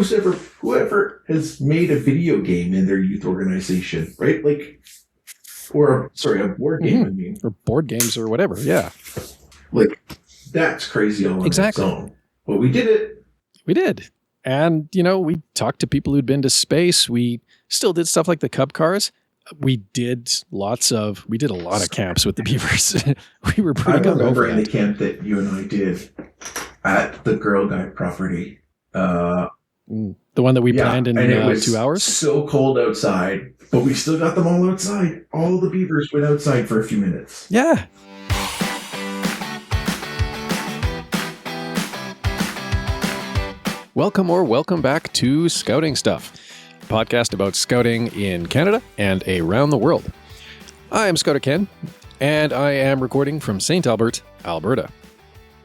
whoever has made a video game in their youth organization, right? Like, a board game, I mean. Or board games or whatever, yeah. Like, that's crazy all on its own. But we did it. We did. And, we talked to people who'd been to space. We still did stuff like the Cub cars. We did a lot of camps with the beavers. We were pretty good over it. I remember in the camp that you and I did at the Girl Guide property. The one that we planned in 2 hours? So cold outside, but we still got them all outside. All the beavers went outside for a few minutes. Yeah. Welcome back to Scouting Stuff, a podcast about scouting in Canada and around the world. I am Scouter Ken, and I am recording from St. Albert, Alberta.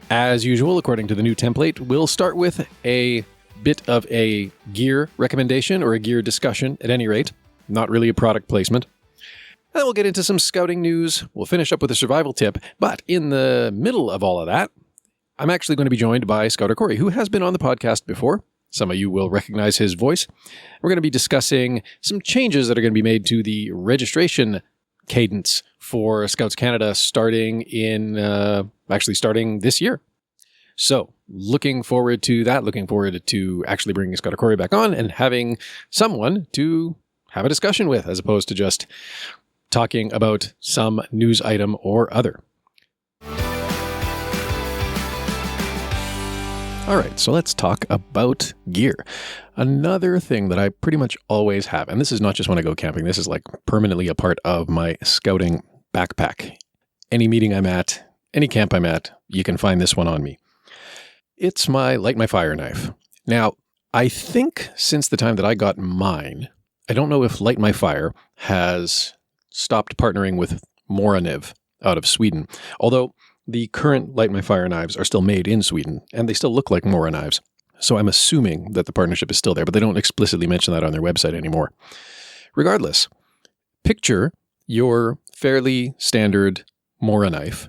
As usual, according to the new template, we'll start with a bit of a gear recommendation or a gear discussion at any rate, not really a product placement. And then we'll get into some scouting news. We'll finish up with a survival tip, but in the middle of all of that, I'm actually going to be joined by Scouter Corey, who has been on the podcast before. Some of you will recognize his voice. We're going to be discussing some changes that are going to be made to the registration cadence for Scouts Canada starting this year. So, looking forward to that. Looking forward to actually bringing Scouter Corey back on and having someone to have a discussion with, as opposed to just talking about some news item or other. All right, so let's talk about gear. Another thing that I pretty much always have, and this is not just when I go camping, this is like permanently a part of my scouting backpack. Any meeting I'm at, any camp I'm at, you can find this one on me. It's my Light My Fire knife. Now, I think since the time that I got mine, I don't know if Light My Fire has stopped partnering with Moraniv out of Sweden, although the current Light My Fire knives are still made in Sweden, and they still look like Mora knives. So I'm assuming that the partnership is still there, but they don't explicitly mention that on their website anymore. Regardless, picture your fairly standard Mora knife,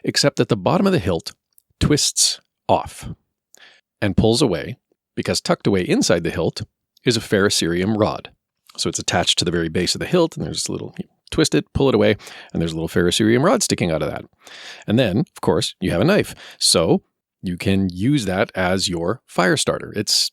except that the bottom of the hilt twists off and pulls away, because tucked away inside the hilt is a ferrocerium rod. So it's attached to the very base of the hilt, and there's a little... twist it, pull it away, and there's a little ferrocerium rod sticking out of that. And then, of course, you have a knife. So you can use that as your fire starter. It's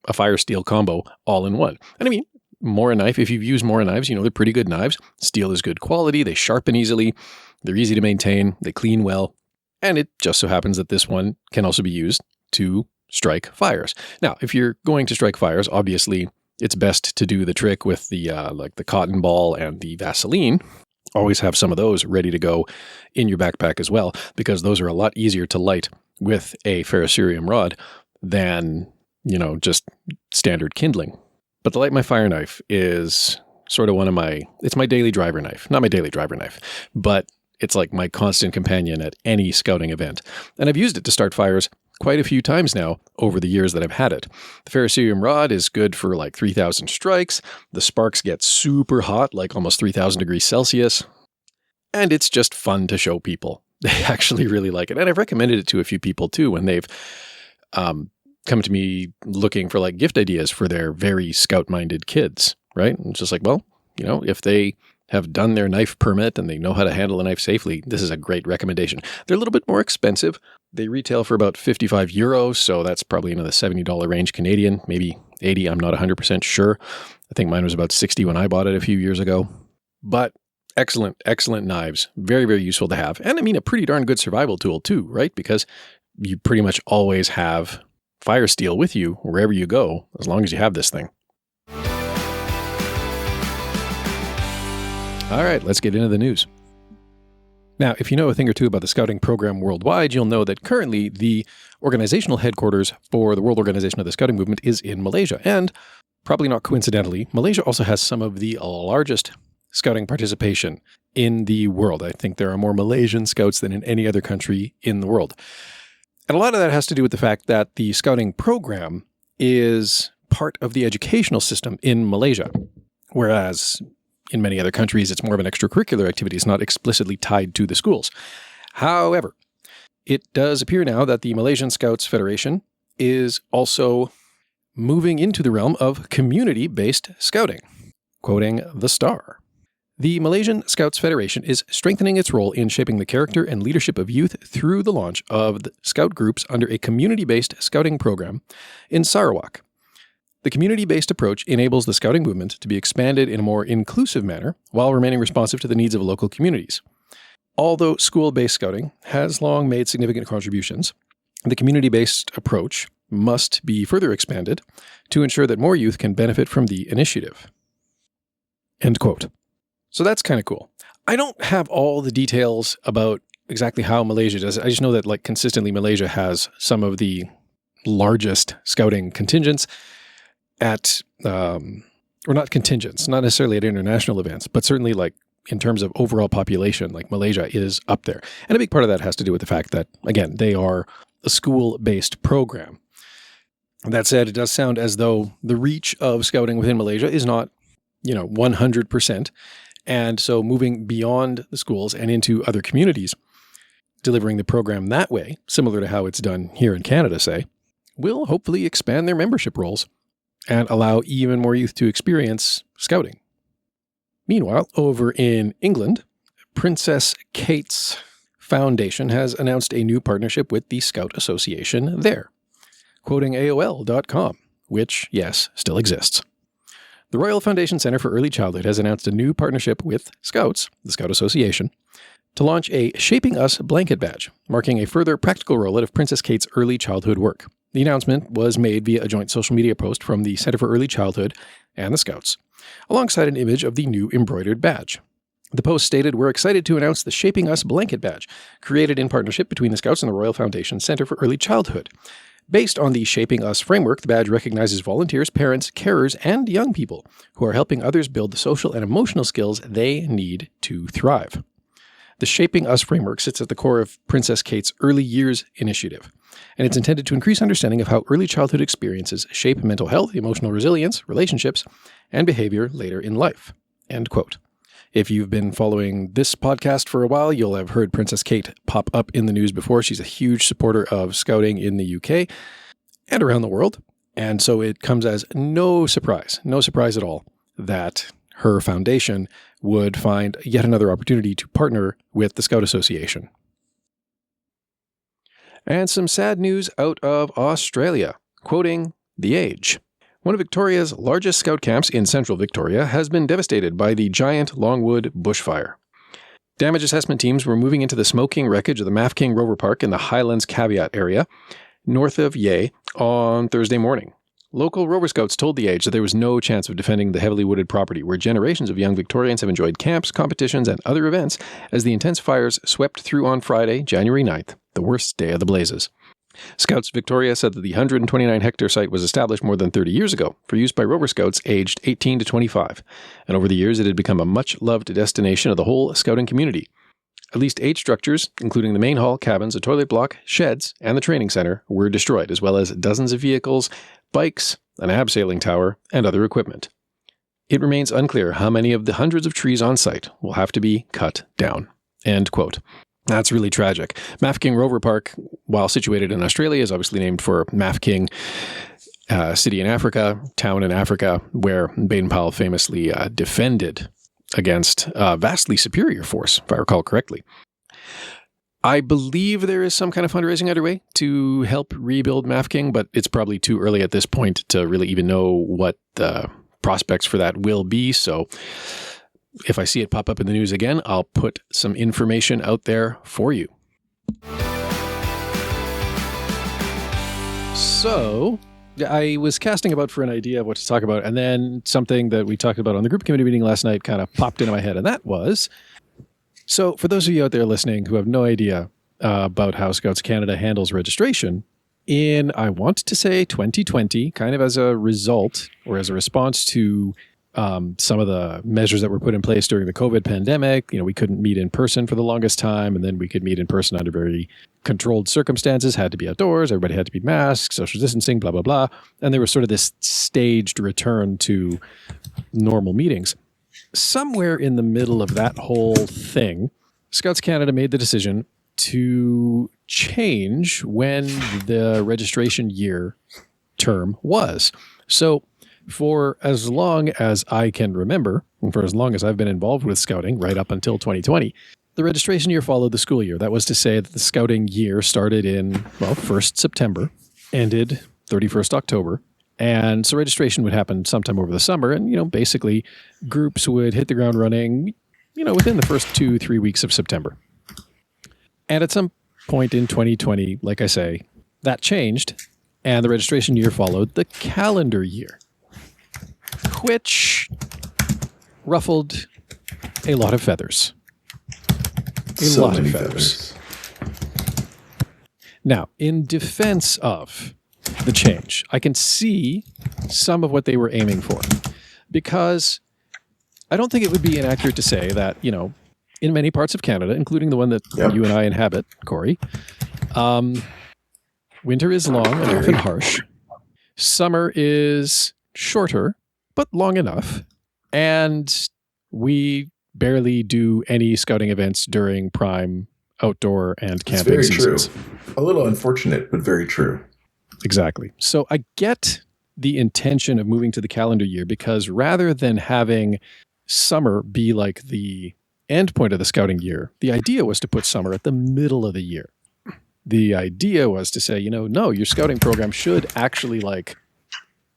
a fire steel combo all in one. And I mean, Mora knife, if you've used Mora knives, they're pretty good knives. Steel is good quality. They sharpen easily. They're easy to maintain. They clean well. And it just so happens that this one can also be used to strike fires. Now, if you're going to strike fires, obviously, it's best to do the trick with the the cotton ball and the Vaseline. Always have some of those ready to go in your backpack as well, because those are a lot easier to light with a ferrocerium rod than, just standard kindling. But the Light My Fire knife is sort of it's my daily driver knife. Not my daily driver knife, but it's like my constant companion at any scouting event. And I've used it to start fires quite a few times now over the years that I've had it. The ferrocerium rod is good for like 3,000 strikes. The sparks get super hot, like almost 3,000 degrees Celsius. And it's just fun to show people. They actually really like it. And I've recommended it to a few people too when they've come to me looking for like gift ideas for their very scout-minded kids, right? And it's just like, well, if they have done their knife permit and they know how to handle a knife safely, this is a great recommendation. They're a little bit more expensive. They retail for about €55, so that's probably in the $70 range Canadian, maybe 80, I'm not 100% sure. I think mine was about 60 when I bought it a few years ago. But excellent knives, very, very useful to have. And I mean, a pretty darn good survival tool too, right? Because you pretty much always have fire steel with you wherever you go, as long as you have this thing. All right, let's get into the news. Now, if you know a thing or two about the scouting program worldwide, you'll know that currently the organizational headquarters for the World Organization of the Scouting Movement is in Malaysia. And probably not coincidentally, Malaysia also has some of the largest scouting participation in the world. I think there are more Malaysian scouts than in any other country in the world. And a lot of that has to do with the fact that the scouting program is part of the educational system in Malaysia, whereas in many other countries, it's more of an extracurricular activity. It's not explicitly tied to the schools. However, it does appear now that the Malaysian Scouts Federation is also moving into the realm of community-based scouting. Quoting The Star. The Malaysian Scouts Federation is strengthening its role in shaping the character and leadership of youth through the launch of the scout groups under a community-based scouting program in Sarawak. The community-based approach enables the scouting movement to be expanded in a more inclusive manner while remaining responsive to the needs of local communities. Although school-based scouting has long made significant contributions, the community-based approach must be further expanded to ensure that more youth can benefit from the initiative. End quote. So that's kind of cool. I don't have all the details about exactly how Malaysia does it. I just know that consistently Malaysia has some of the largest scouting contingents at, or not contingents, not necessarily at international events, but certainly in terms of overall population, Malaysia is up there. And a big part of that has to do with the fact that, again, they are a school-based program. That said, it does sound as though the reach of scouting within Malaysia is not 100%. And so moving beyond the schools and into other communities, delivering the program that way, similar to how it's done here in Canada, say, will hopefully expand their membership rolls and allow even more youth to experience scouting. Meanwhile, over in England, Princess Kate's Foundation has announced a new partnership with the Scout Association there. Quoting AOL.com, which, yes, still exists. The Royal Foundation Centre for Early Childhood has announced a new partnership with Scouts, the Scout Association, to launch a Shaping Us blanket badge, marking a further practical rollout of Princess Kate's early childhood work. The announcement was made via a joint social media post from the Centre for Early Childhood and the Scouts, alongside an image of the new embroidered badge. The post stated, "We're excited to announce the Shaping Us blanket badge, created in partnership between the Scouts and the Royal Foundation Centre for Early Childhood. Based on the Shaping Us framework, the badge recognizes volunteers, parents, carers, and young people who are helping others build the social and emotional skills they need to thrive." The Shaping Us framework sits at the core of Princess Kate's Early Years initiative, and it's intended to increase understanding of how early childhood experiences shape mental health, emotional resilience, relationships, and behavior later in life. End quote. If you've been following this podcast for a while, you'll have heard Princess Kate pop up in the news before. She's a huge supporter of scouting in the UK and around the world. And so it comes as no surprise at all, that her foundation would find yet another opportunity to partner with the Scout Association. And some sad news out of Australia, quoting The Age. One of Victoria's largest scout camps in central Victoria has been devastated by the giant Longwood bushfire. Damage assessment teams were moving into the smoking wreckage of the Mafeking Rover Park in the Highlands Caveat area, north of Yea, on Thursday morning. Local Rover Scouts told The Age that there was no chance of defending the heavily wooded property, where generations of young Victorians have enjoyed camps, competitions, and other events as the intense fires swept through on Friday, January 9th, the worst day of the blazes. Scouts Victoria said that the 129-hectare site was established more than 30 years ago for use by Rover Scouts aged 18 to 25, and over the years it had become a much-loved destination of the whole scouting community. At least 8 structures, including the main hall, cabins, a toilet block, sheds, and the training center, were destroyed, as well as dozens of vehicles, bikes, an abseiling tower, and other equipment. It remains unclear how many of the hundreds of trees on site will have to be cut down. End quote. That's really tragic. Mafeking Rover Park, while situated in Australia, is obviously named for Mafeking, city in Africa, town in Africa, where Baden-Powell famously defended against a vastly superior force, if I recall correctly. I believe there is some kind of fundraising underway to help rebuild Mafeking, but it's probably too early at this point to really even know what the prospects for that will be. So if I see it pop up in the news again, I'll put some information out there for you. So I was casting about for an idea of what to talk about, and then something that we talked about on the group committee meeting last night kind of popped into my head, and that was, so for those of you out there listening who have no idea about how Scouts Canada handles registration, in, I want to say 2020, kind of as a result or as a response to some of the measures that were put in place during the COVID pandemic. We couldn't meet in person for the longest time, and then we could meet in person under very controlled circumstances, had to be outdoors, everybody had to be masked, social distancing, blah, blah, blah. And there was sort of this staged return to normal meetings. Somewhere in the middle of that whole thing, Scouts Canada made the decision to change when the registration year term was. So for as long as I can remember, and for as long as I've been involved with scouting, right up until 2020, the registration year followed the school year. That was to say that the scouting year started in, 1st September, ended 31st October. And so registration would happen sometime over the summer. And, basically groups would hit the ground running, within the first 2-3 weeks of September. And at some point in 2020, like I say, that changed. And the registration year followed the calendar year, which ruffled a lot of feathers. So lot many of feathers. Now, in defense of the change, I can see some of what they were aiming for, because I don't think it would be inaccurate to say that, in many parts of Canada, including the one that you and I inhabit, Corey, winter is long and often harsh. Summer is shorter, but long enough. And we barely do any scouting events during prime outdoor and camping seasons. True. A little unfortunate, but very true. Exactly. So I get the intention of moving to the calendar year, because rather than having summer be like the end point of the scouting year, the idea was to put summer at the middle of the year. The idea was to say, no, your scouting program should actually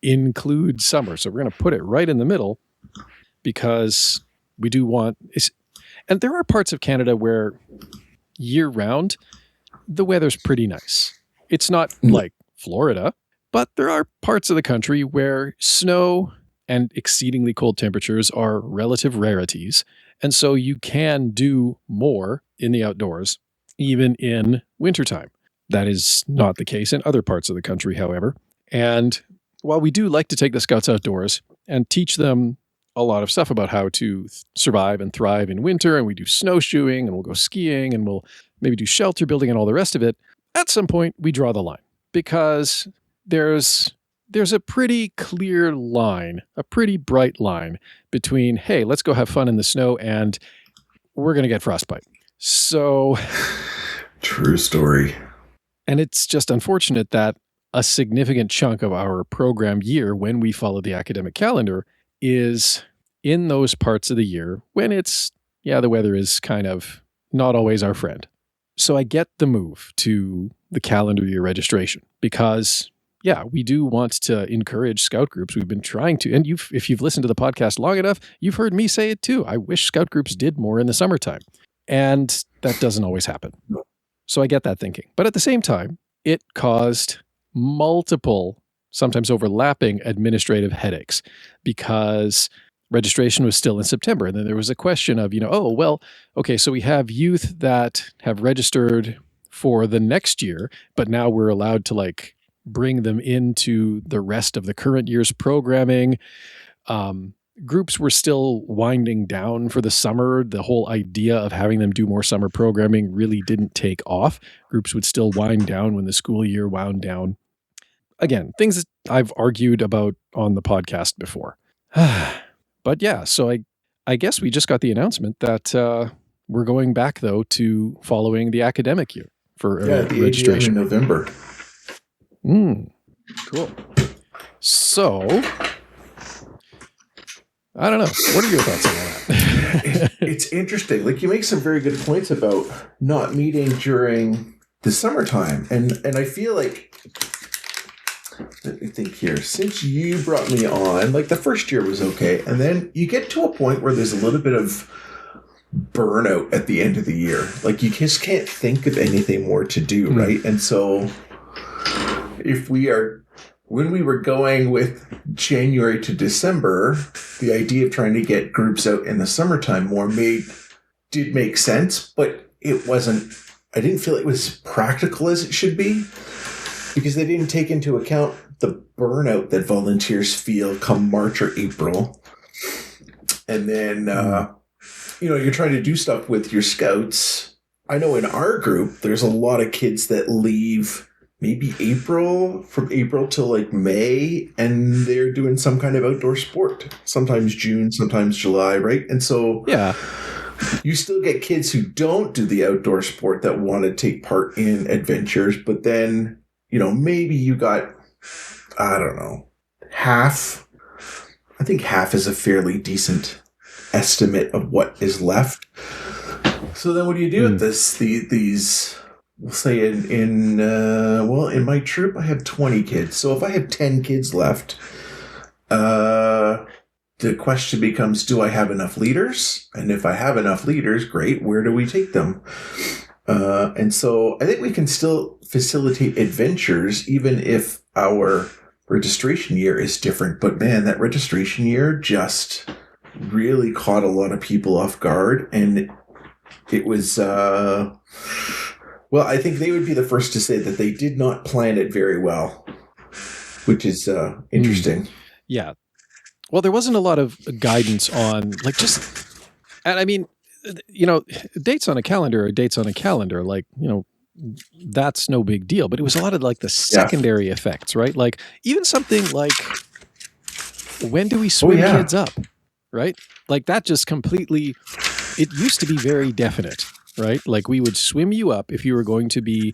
include summer. So we're going to put it right in the middle, because we do want, and there are parts of Canada where year round, the weather's pretty nice. It's not like Florida, but there are parts of the country where snow and exceedingly cold temperatures are relative rarities. And so you can do more in the outdoors, even in wintertime. That is not the case in other parts of the country, however. And while we do like to take the scouts outdoors and teach them a lot of stuff about how to survive and thrive in winter, and we do snowshoeing, and we'll go skiing, and we'll maybe do shelter building and all the rest of it, at some point we draw the line, because there's a pretty clear line, a pretty bright line between, hey, let's go have fun in the snow, and we're going to get frostbite. So true story. And it's just unfortunate that a significant chunk of our program year, when we follow the academic calendar, is in those parts of the year when the weather is kind of not always our friend. So I get the move to the calendar year registration, because we do want to encourage scout groups. We've been trying to, and if you've listened to the podcast long enough, you've heard me say it too. I wish scout groups did more in the summertime, and that doesn't always happen. So I get that thinking. But at the same time, it caused multiple, sometimes overlapping administrative headaches, because registration was still in September. And then there was a question of, so we have youth that have registered for the next year, but now we're allowed to bring them into the rest of the current year's programming. Groups were still winding down for the summer. The whole idea of having them do more summer programming really didn't take off. Groups would still wind down when the school year wound down. Again, things that I've argued about on the podcast before. But so I guess we just got the announcement that we're going back, though, to following the academic year for the registration. AGM in November. Cool. So, I don't know. What are your thoughts on that? It's interesting. You make some very good points about not meeting during the summertime. And I feel let me think here. Since you brought me on, the first year was okay. And then you get to a point where there's a little bit of burnout at the end of the year. You just can't think of anything more to do, right? And so when we were going with January to December, the idea of trying to get groups out in the summertime more did make sense, but I didn't feel it was practical as it should be, because they didn't take into account the burnout that volunteers feel come March or April. And then, you're trying to do stuff with your scouts. I know in our group, there's a lot of kids that leave maybe from April till May, and they're doing some kind of outdoor sport. Sometimes June, sometimes July, right? And so you still get kids who don't do the outdoor sport that want to take part in adventures, but then, maybe you got I don't know, half. I think half is a fairly decent estimate of what is left. So then what do you do with this? These, we'll say in my troop, I have 20 kids. So if I have 10 kids left, the question becomes, do I have enough leaders? And if I have enough leaders, great, where do we take them? And so I think we can still facilitate adventures even if our registration year is different. But man, that registration year just really caught a lot of people off guard. And it was, I think they would be the first to say that they did not plan it very well, which is interesting. Yeah. Well, there wasn't a lot of guidance on and I mean, dates on a calendar are dates on a calendar. That's no big deal. But it was a lot of the secondary effects, right? Like even something like, when do we swim kids up, right? Like that just completely, it used to be very definite, right? Like we would swim you up if you were going to be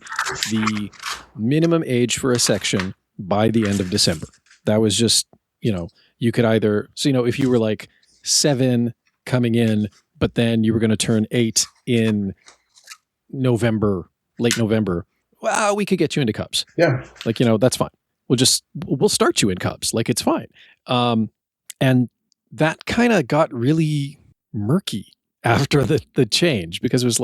the minimum age for a section by the end of December. That was just, you could either, if you were 7 coming in, but then you were going to turn 8 in late November, well, we could get you into Cubs. Yeah. That's fine. We'll start you in Cubs. It's fine. And that kind of got really murky after the change, because it was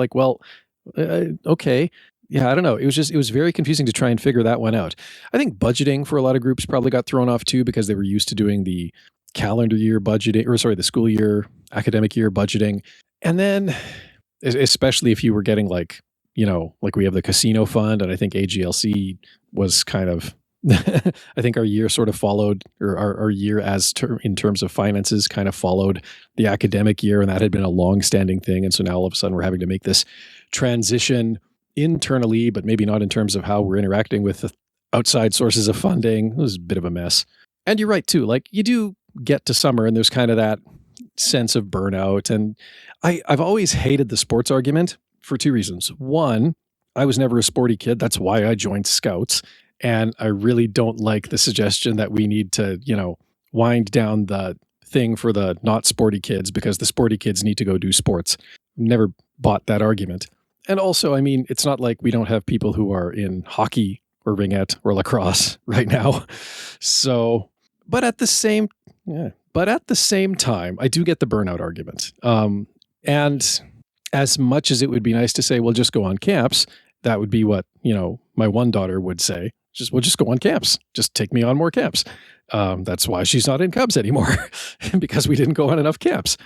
okay. Yeah, I don't know. It was very confusing to try and figure that one out. I think budgeting for a lot of groups probably got thrown off too, because they were used to doing the calendar year budgeting, the school year, academic year budgeting. And then, especially if you were getting we have the casino fund, and I think AGLC was kind of, I think our year sort of followed, or our year in terms of finances kind of followed the academic year, and that had been a long-standing thing. And so now all of a sudden we're having to make this transition internally, but maybe not in terms of how we're interacting with the outside sources of funding. It was a bit of a mess. And you're right too. You do get to summer and there's kind of that sense of burnout. And I've always hated the sports argument for 2 reasons. One, I was never a sporty kid. That's why I joined Scouts. And I really don't like the suggestion that we need to, wind down the thing for the not sporty kids because the sporty kids need to go do sports. Never bought that argument. And also, I mean, it's not like we don't have people who are in hockey or ringette or lacrosse right now. So, but at the same time, I do get the burnout argument. And as much as it would be nice to say, well, just go on camps, that would be what, my one daughter would say. We'll just go on camps. Just take me on more camps. That's why she's not in Cubs anymore, because we didn't go on enough camps.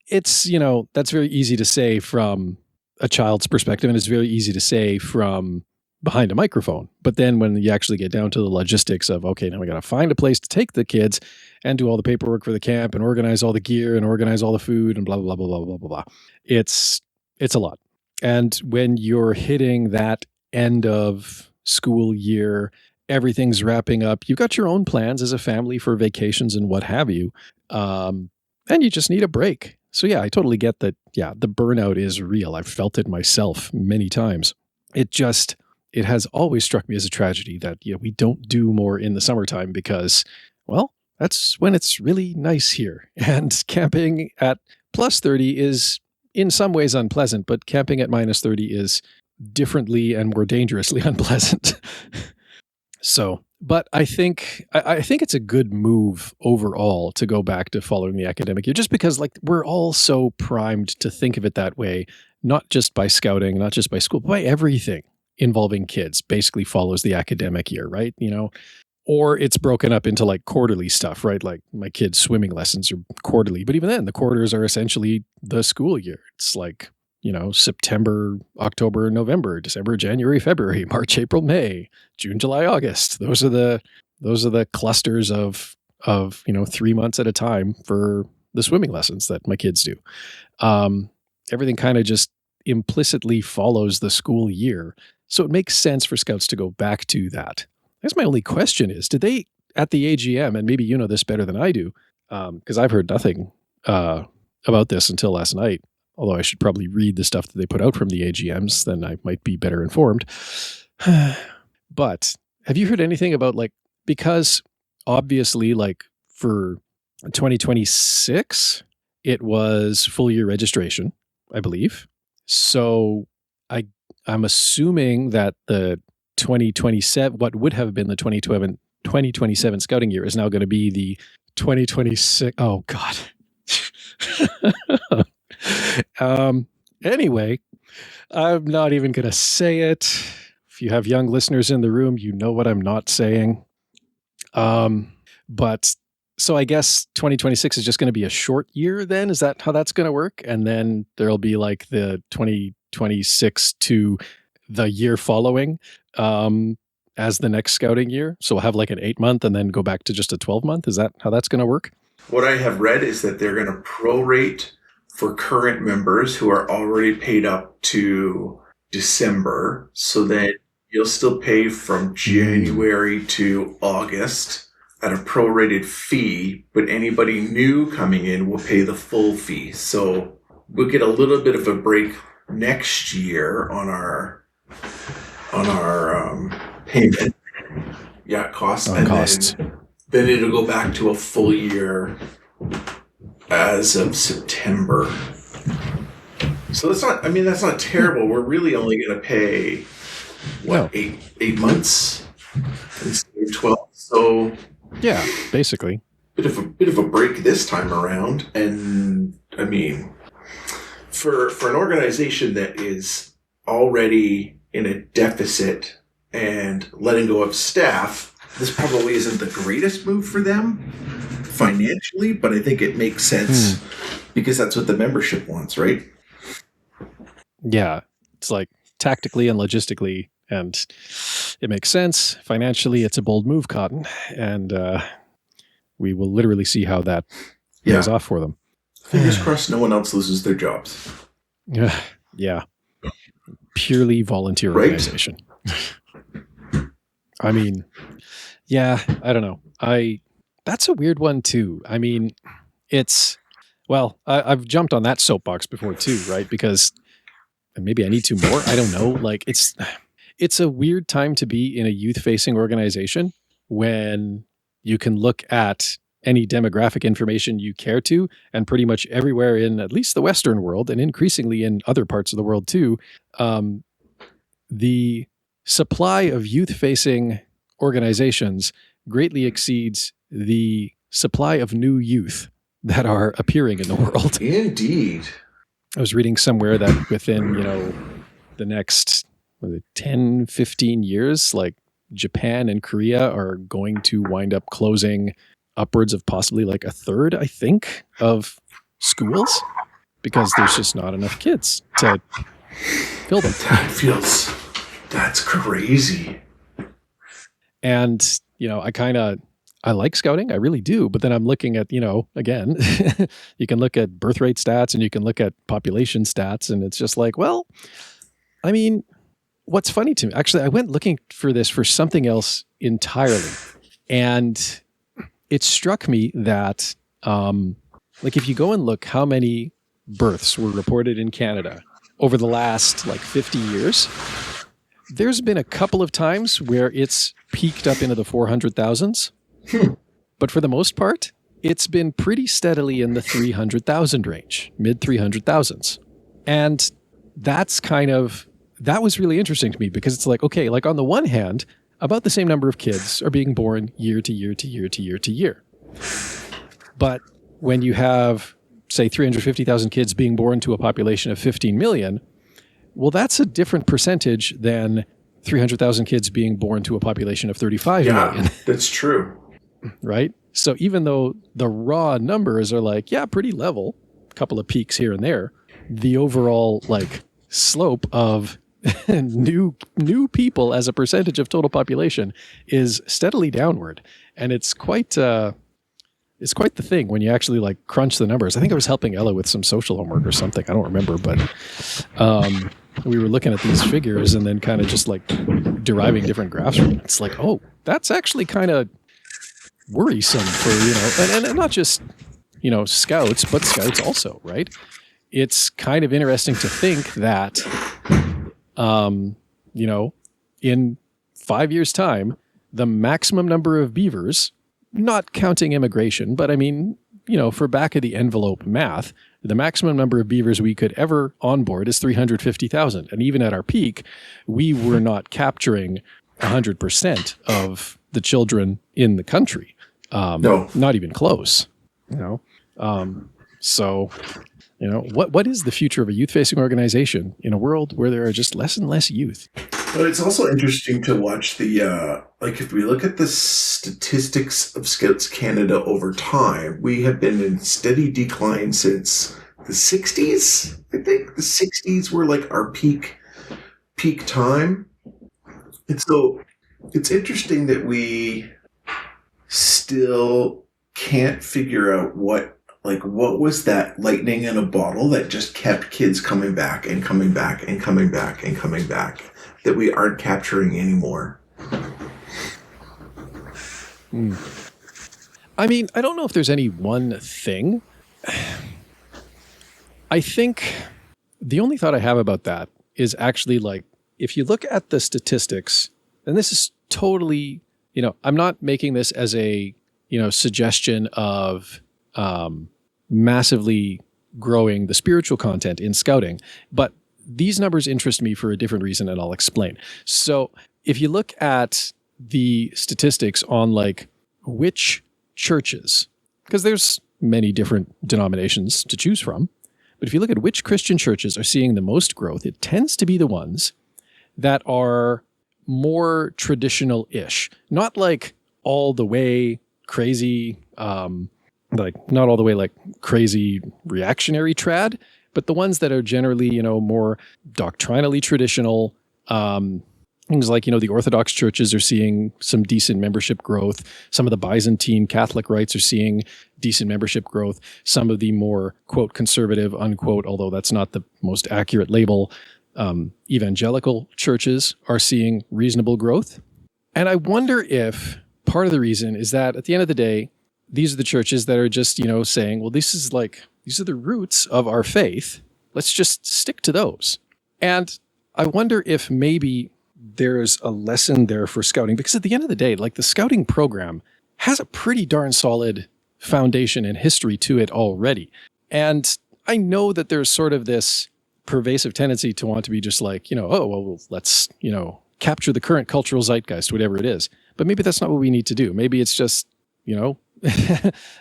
It's, that's very easy to say from a child's perspective, and it's very easy to say from behind a microphone. But then when you actually get down to the logistics of, okay, now we got to find a place to take the kids and do all the paperwork for the camp and organize all the gear and organize all the food and blah, blah, blah, blah, blah, blah, blah. It's a lot. And when you're hitting that end of school year, everything's wrapping up, you've got your own plans as a family for vacations and what have you. And you just need a break. So yeah, I totally get that. Yeah, the burnout is real. I've felt it myself many times. It has always struck me as a tragedy that we don't do more in the summertime because, well, that's when it's really nice here. And camping at plus 30 is in some ways unpleasant, but camping at minus 30 is differently and more dangerously unpleasant. So, but I think it's a good move overall to go back to following the academic year, just because we're all so primed to think of it that way, not just by scouting, not just by school, but by everything involving kids basically follows the academic year, right? Or it's broken up into quarterly stuff, right? Like my kids' swimming lessons are quarterly, but even then the quarters are essentially the school year. It's September, October, November, December, January, February, March, April, May, June, July, August. Those are the clusters of 3 months at a time for the swimming lessons that my kids do. Everything kind of just implicitly follows the school year. So it makes sense for Scouts to go back to that. I guess my only question is, did they, at the AGM, and maybe you know this better than I do, because I've heard nothing about this until last night, although I should probably read the stuff that they put out from the AGMs, then I might be better informed. But have you heard anything about like, because obviously like for 2026, it was full year registration, I believe. So I'm assuming that the 2027, what would have been the 2027 scouting year is now going to be the 2026. Oh God. Anyway, I'm not even going to say it. If you have young listeners in the room, you know what I'm not saying. But so I guess 2026 is just going to be a short year then? Is that how that's going to work? And then there'll be like the 2026 to the year following as the next scouting year. So we'll have like an 8-month and then go back to just a 12-month. Is that how that's going to work? What I have read is that they're going to prorate for current members who are already paid up to December. So that you'll still pay from January to August at a prorated fee, but anybody new coming in will pay the full fee. So we'll get a little bit of a break next year on our payment. Yeah, costs. On costs. Then it'll go back to a full year as of September. So that's not terrible. We're really only going to pay eight months instead of 12. So yeah, basically. Bit of a break this time around. And I mean, for an organization that is already in a deficit and letting go of staff, this probably isn't the greatest move for them financially, but I think it makes sense because that's what the membership wants, right? Yeah. It's like tactically and logistically, and it makes sense. Financially, it's a bold move, Cotton. And we will literally see how that goes off for them. Fingers crossed no one else loses their jobs. Yeah. Purely volunteer organization. I mean, yeah, I don't know. That's a weird one too. I mean, I've jumped on that soapbox before too, right? Because maybe I need to more. I don't know. Like it's a weird time to be in a youth-facing organization when you can look at any demographic information you care to, and pretty much everywhere in at least the Western world, and increasingly in other parts of the world too, the supply of youth-facing organizations greatly exceeds the supply of new youth that are appearing in the world. Indeed. I was reading somewhere that within, the next 10, 15 years, like Japan and Korea are going to wind up closing upwards of possibly like a third, I think, of schools because there's just not enough kids to fill them. That's crazy. And, I like scouting. I really do. But then I'm looking at, again, you can look at birth rate stats and you can look at population stats. And it's just like, well, I mean, what's funny to me, actually, I went looking for this for something else entirely. And it struck me that, if you go and look how many births were reported in Canada over the last 50 years, there's been a couple of times where it's peaked up into the 400,000s. But for the most part, it's been pretty steadily in the 300,000 range, mid 300,000s. And that was really interesting to me because it's like, okay, like on the one hand, about the same number of kids are being born year to year to year to year to year. But when you have, say, 350,000 kids being born to a population of 15 million, well, that's a different percentage than 300,000 kids being born to a population of 35 million. That's true. Right? So even though the raw numbers are pretty level, a couple of peaks here and there, the overall slope of new people as a percentage of total population is steadily downward. And it's quite the thing when you actually crunch the numbers. I think I was helping Ella with some social homework or something. I don't remember, but we were looking at these figures and then kind of just deriving different graphs from it. It's like, oh, that's actually kind of worrisome for, and not just, scouts, but scouts also, right? It's kind of interesting to think that, in 5 years' time, the maximum number of beavers, not counting immigration, but I mean, for back of the envelope math, the maximum number of beavers we could ever onboard is 350,000. And even at our peak, we were not capturing 100% of the children in the country. No. Not even close. So, what is the future of a youth-facing organization in a world where there are just less and less youth? But it's also interesting to watch if we look at the statistics of Scouts Canada over time, we have been in steady decline since the 60s. I think the 60s were like our peak time. And so it's interesting that we still can't figure out what was that lightning in a bottle that just kept kids coming back and coming back and coming back and coming back that we aren't capturing anymore. I mean, I don't know if there's any one thing. I think the only thought I have about that is actually like, if you look at the statistics, and this is totally, I'm not making this as a, suggestion of massively growing the spiritual content in scouting, but these numbers interest me for a different reason, and I'll explain. So if you look at the statistics on like which churches, because there's many different denominations to choose from, but if you look at which Christian churches are seeing the most growth, it tends to be the ones that are more traditional-ish, not like all the way crazy, not all the way like crazy reactionary trad, but the ones that are generally, more doctrinally traditional. Things like, the Orthodox churches are seeing some decent membership growth. Some of the Byzantine Catholic rites are seeing decent membership growth. Some of the more, quote, conservative, unquote, although that's not the most accurate label, evangelical churches are seeing reasonable growth. And I wonder if part of the reason is that at the end of the day, these are the churches that are just, saying, well, these are the roots of our faith. Let's just stick to those. And I wonder if maybe there's a lesson there for scouting, because at the end of the day, like the scouting program has a pretty darn solid foundation and history to it already. And I know that there's sort of this pervasive tendency to want to be just like, let's, capture the current cultural zeitgeist, whatever it is. But maybe that's not what we need to do. Maybe it's just,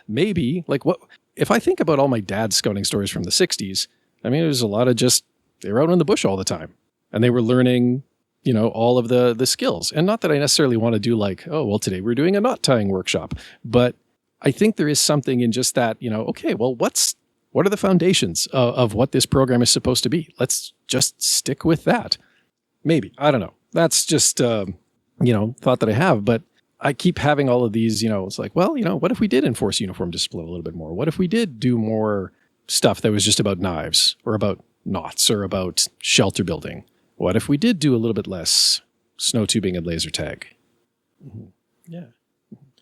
maybe like what, if I think about all my dad's scouting stories from the 60s, I mean, it was a lot of just, they were out in the bush all the time and they were learning, all of the skills. And not that I necessarily want to do like, oh, well, today we're doing a knot tying workshop, but I think there is something in just that, okay, well, what are the foundations of what this program is supposed to be? Let's just stick with that. Maybe. I don't know. That's just, thought that I have, but I keep having all of these, it's like, well, what if we did enforce uniform discipline a little bit more? What if we did do more stuff that was just about knives or about knots or about shelter building? What if we did do a little bit less snow tubing and laser tag? Mm-hmm. Yeah.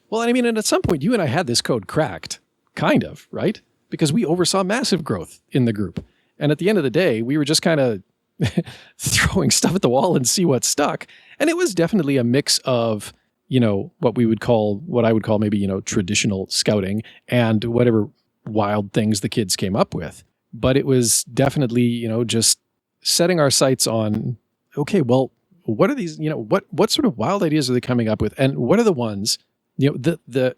Well, I mean, and at some point you and I had this code cracked, kind of, right? Because we oversaw massive growth in the group. And at the end of the day, we were just kind of throwing stuff at the wall and see what stuck. And it was definitely a mix of, what I would call maybe, traditional scouting and whatever wild things the kids came up with. But it was definitely, just setting our sights on, okay, well, what are these, what sort of wild ideas are they coming up with? And what are the ones, the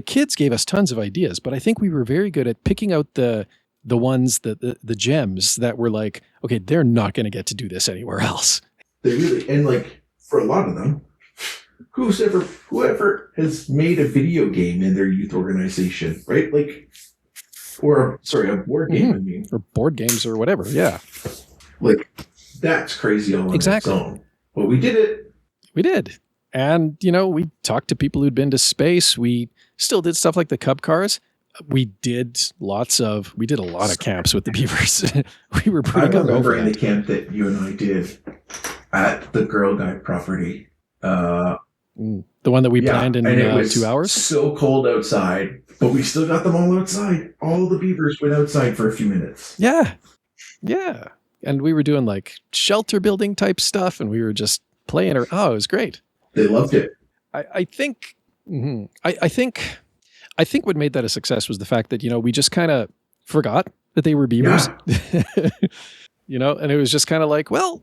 kids gave us tons of ideas, but I think we were very good at picking out the ones, the gems that were like, okay, they're not going to get to do this anywhere else. They really, and like for a lot of them, whoever has made a video game in their youth organization, right? Like, a board game, I mean. Or board games or whatever, yeah. Like, that's crazy all on its own. But we did it. We did. And, we talked to people who'd been to space. We still did stuff like the Cub cars. We did a lot of camps with the beavers. We were pretty good. I remember in the camp that you and I did at the Girl Guide property. The one that we planned in 2 hours? So cold outside, but we still got them all outside. All the beavers went outside for a few minutes. Yeah. Yeah. And we were doing like shelter building type stuff and we were just playing. Oh, it was great. They loved it. I think, I think what made that a success was the fact that, we just kind of forgot that they were beavers, and it was just kind of like, well,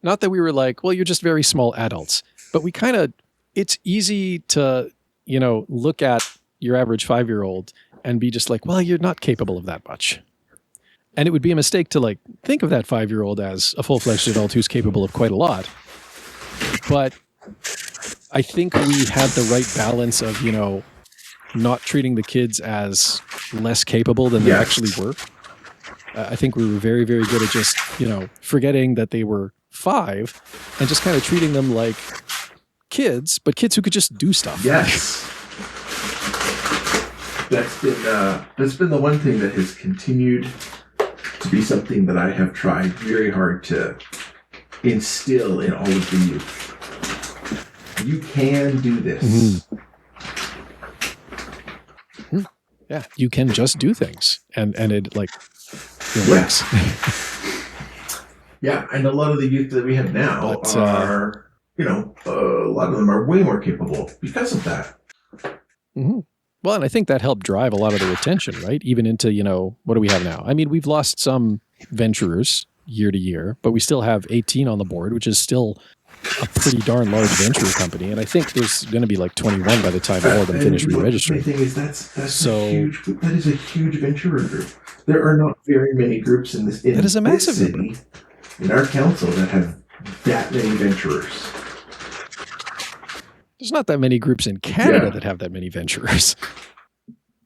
not that we were like, well, you're just very small adults, but we kind of, it's easy to, look at your average 5-year-old and be just like, well, you're not capable of that much. And it would be a mistake to like think of that 5-year-old as a full-fledged adult who's capable of quite a lot. But I think we had the right balance of, not treating the kids as less capable than they actually were. I think we were very, very good at just, forgetting that they were 5 and just kind of treating them like kids, but kids who could just do stuff. Yes. That's been the one thing that has continued to be something that I have tried very hard to instill in all of the youth. You can do this. Mm-hmm. Yeah, you can just do things, and it like it works. Yeah, and a lot of the youth that we have now are, a lot of them are way more capable because of that. Mm-hmm. Well, and I think that helped drive a lot of the retention, right? Even into, what do we have now? I mean, we've lost some venturers year to year, but we still have 18 on the board, which is still a pretty darn large venture company. And I think there's going to be like 21 by the time all of them finish re-registering. The thing is, that is a huge venturer group. There are not very many groups in this city, in our council, that have that many venturers. There's not that many groups in Canada that have that many venturers,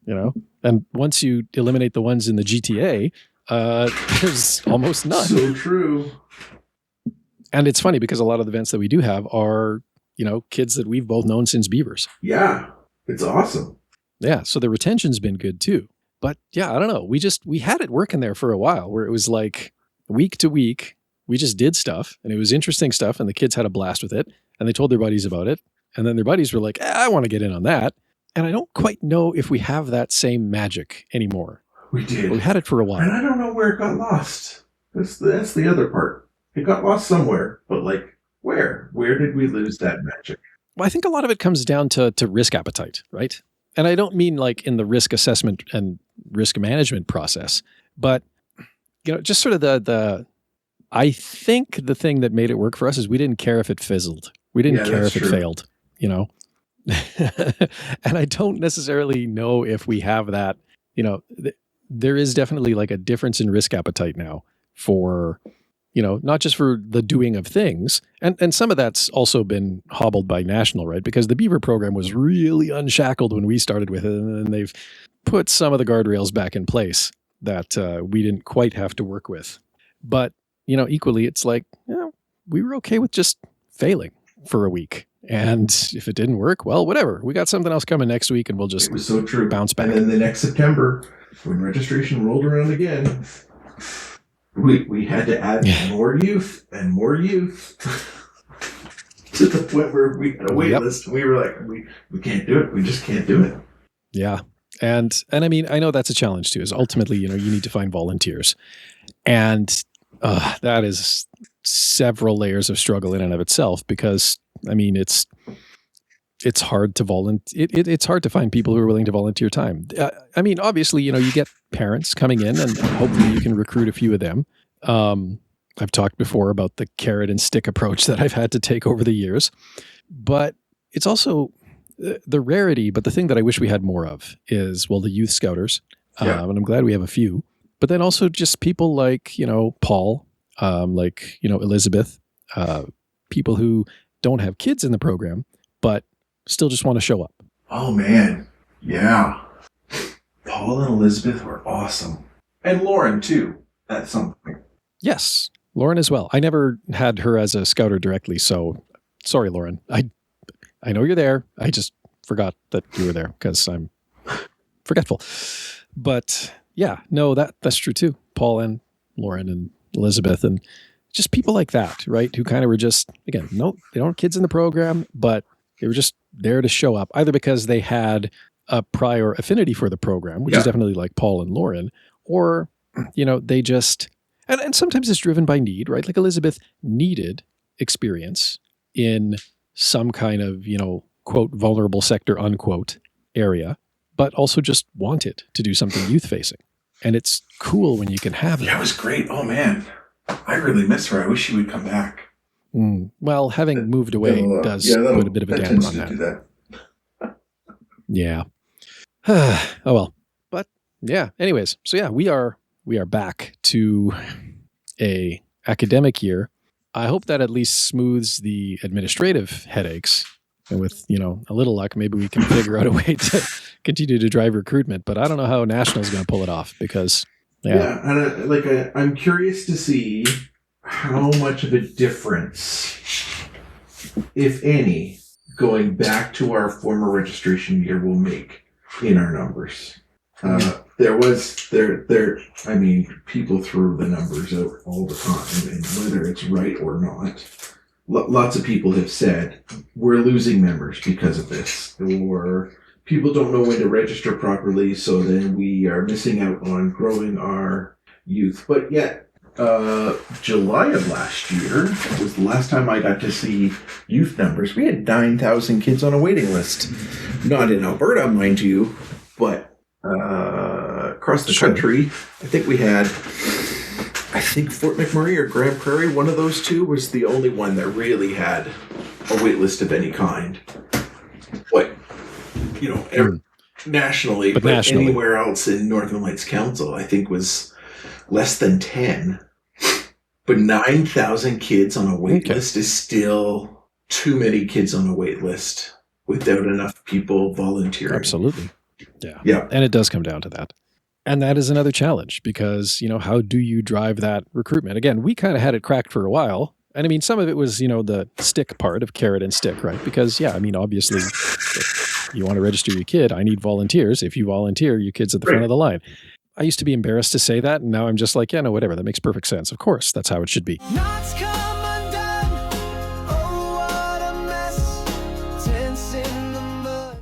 and once you eliminate the ones in the GTA, there's almost none. So true. And it's funny because a lot of the events that we do have are, kids that we've both known since beavers. Yeah. It's awesome. Yeah. So the retention's been good too. But yeah, I don't know. We had it working there for a while where it was like week to week, we just did stuff and it was interesting stuff and the kids had a blast with it and they told their buddies about it. And then their buddies were like, I want to get in on that. And I don't quite know if we have that same magic anymore. We did. But we had it for a while. And I don't know where it got lost. That's the other part. It got lost somewhere, but like where? Where did we lose that magic? Well, I think a lot of it comes down to risk appetite, right? And I don't mean like in the risk assessment and risk management process, but just sort of I think the thing that made it work for us is we didn't care if it fizzled. We didn't care if it failed. And I don't necessarily know if we have that, there is definitely like a difference in risk appetite now for, not just for the doing of things. And some of that's also been hobbled by national, right? Because the Beaver program was really unshackled when we started with it. And they've put some of the guardrails back in place that we didn't quite have to work with. But, equally, it's like, we were okay with just failing for a week. And if it didn't work, well, whatever. We got something else coming next week and we'll just bounce back. And then the next September, when registration rolled around again, we had to add more youth and more youth to the point where we had a wait list. And we were like, we can't do it. We just can't do it. Yeah. And I mean, I know that's a challenge too, is ultimately, you need to find volunteers. And that is several layers of struggle in and of itself, because I mean, it's hard to it's hard to find people who are willing to volunteer time. I mean, obviously, you get parents coming in and hopefully you can recruit a few of them. I've talked before about the carrot and stick approach that I've had to take over the years, but it's also the rarity. But the thing that I wish we had more of is, well, the youth scouters. And I'm glad we have a few, but then also just people like, Paul, Elizabeth, people who don't have kids in the program, but still just want to show up. Oh, man. Yeah. Paul and Elizabeth were awesome. And Lauren, too, at some point. Yes, Lauren as well. I never had her as a scouter directly, so sorry, Lauren. I know you're there. I just forgot that you were there because I'm forgetful. But yeah, no, that's true too. Paul and Lauren and Elizabeth and just people like that, right? Who kind of were just, again, no, they don't have kids in the program, but they were just there to show up, either because they had a prior affinity for the program, which is definitely like Paul and Lauren, or, they just, and sometimes it's driven by need, right? Like Elizabeth needed experience in some kind of, quote, vulnerable sector, unquote, area, but also just wanted to do something youth-facing. And it's cool when you can have it. Yeah, it was great. Oh, man. I really miss her. I wish she would come back. Well, having moved away does put a bit of a damper on that. Do that. Yeah. Oh, well. But, yeah. Anyways, so yeah, we are back to a academic year. I hope that at least smooths the administrative headaches. And with, a little luck, maybe we can figure out a way to continue to drive recruitment. But I don't know how National's going to pull it off because, and I'm curious to see how much of a difference, if any, going back to our former registration year will make in our numbers. People throw the numbers out all the time, and whether it's right or not, lots of people have said, we're losing members because of this, or people don't know when to register properly, so then we are missing out on growing our youth. But yet, July of last year was the last time I got to see youth numbers. We had 9,000 kids on a waiting list. Not in Alberta, mind you, but across the country. I think we had, Fort McMurray or Grand Prairie, one of those two was the only one that really had a wait list of any kind. Nationally, but anywhere else in Northern Lights Council, I think was less than 10. But 9,000 kids on a wait list is still too many kids on a wait list without enough people volunteering. Absolutely. Yeah. And it does come down to that. And that is another challenge because, how do you drive that recruitment? Again, we kind of had it cracked for a while. And I mean, some of it was, the stick part of carrot and stick, right? Because, obviously, if you want to register your kid, I need volunteers. If you volunteer, your kid's at the front of the line. I used to be embarrassed to say that. And now I'm just like, whatever. That makes perfect sense. Of course, that's how it should be.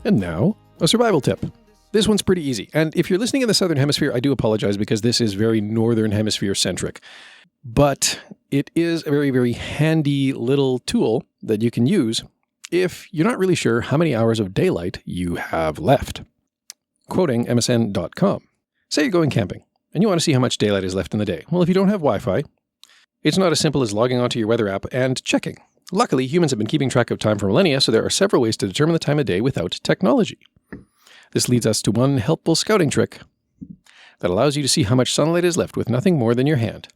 And now, a survival tip. This one's pretty easy. And if you're listening in the Southern Hemisphere, I do apologize because this is very Northern Hemisphere centric. But it is a very, very handy little tool that you can use if you're not really sure how many hours of daylight you have left. Quoting MSN.com. Say you're going camping and you want to see how much daylight is left in the day. Well, if you don't have Wi-Fi, it's not as simple as logging onto your weather app and checking. Luckily, humans have been keeping track of time for millennia, so there are several ways to determine the time of day without technology. This leads us to one helpful scouting trick that allows you to see how much sunlight is left with nothing more than your hand.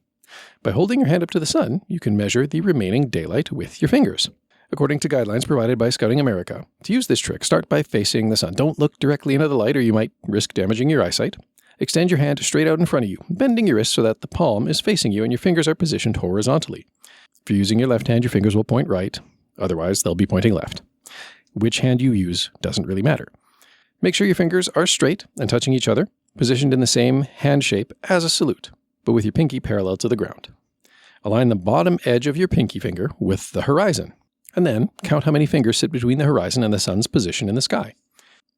By holding your hand up to the sun, you can measure the remaining daylight with your fingers. According to guidelines provided by Scouting America, to use this trick, start by facing the sun. Don't look directly into the light or you might risk damaging your eyesight. Extend your hand straight out in front of you, bending your wrist so that the palm is facing you and your fingers are positioned horizontally. If you're using your left hand, your fingers will point right. Otherwise, they'll be pointing left. Which hand you use doesn't really matter. Make sure your fingers are straight and touching each other, positioned in the same hand shape as a salute, but with your pinky parallel to the ground. Align the bottom edge of your pinky finger with the horizon, and then count how many fingers sit between the horizon and the sun's position in the sky.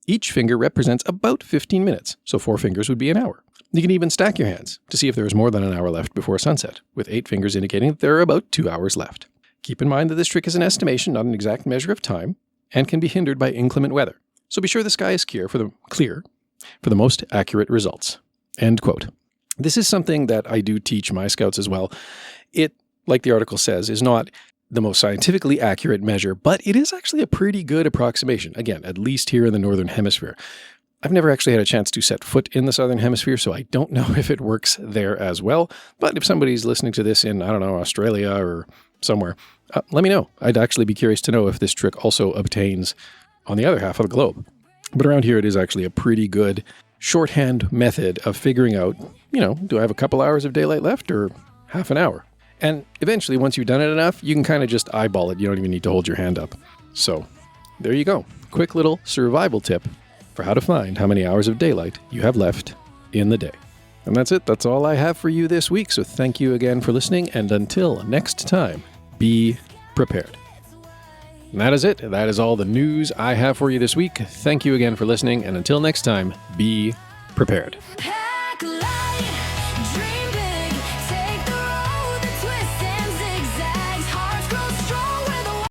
Each finger represents about 15 minutes, so 4 fingers would be an hour. You can even stack your hands to see if there is more than an hour left before sunset, with 8 fingers indicating that there are about 2 hours left. Keep in mind that this trick is an estimation, not an exact measure of time, and can be hindered by inclement weather. So be sure the sky is clear for the most accurate results. End quote. This is something that I do teach my scouts as well. It, like the article says, is not the most scientifically accurate measure, but it is actually a pretty good approximation. Again, at least here in the Northern Hemisphere. I've never actually had a chance to set foot in the Southern Hemisphere, so I don't know if it works there as well. But if somebody's listening to this in, Australia or somewhere, let me know. I'd actually be curious to know if this trick also obtains on the other half of the globe. But around here, it is actually a pretty good shorthand method of figuring out, do I have a couple hours of daylight left or half an hour? And eventually, once you've done it enough, you can kind of just eyeball it. You don't even need to hold your hand up. So there you go. Quick little survival tip for how to find how many hours of daylight you have left in the day. And that's it. That's all I have for you this week. So thank you again for listening. And until next time, be prepared. And that is it. That is all the news I have for you this week. Thank you again for listening. And until next time, be prepared.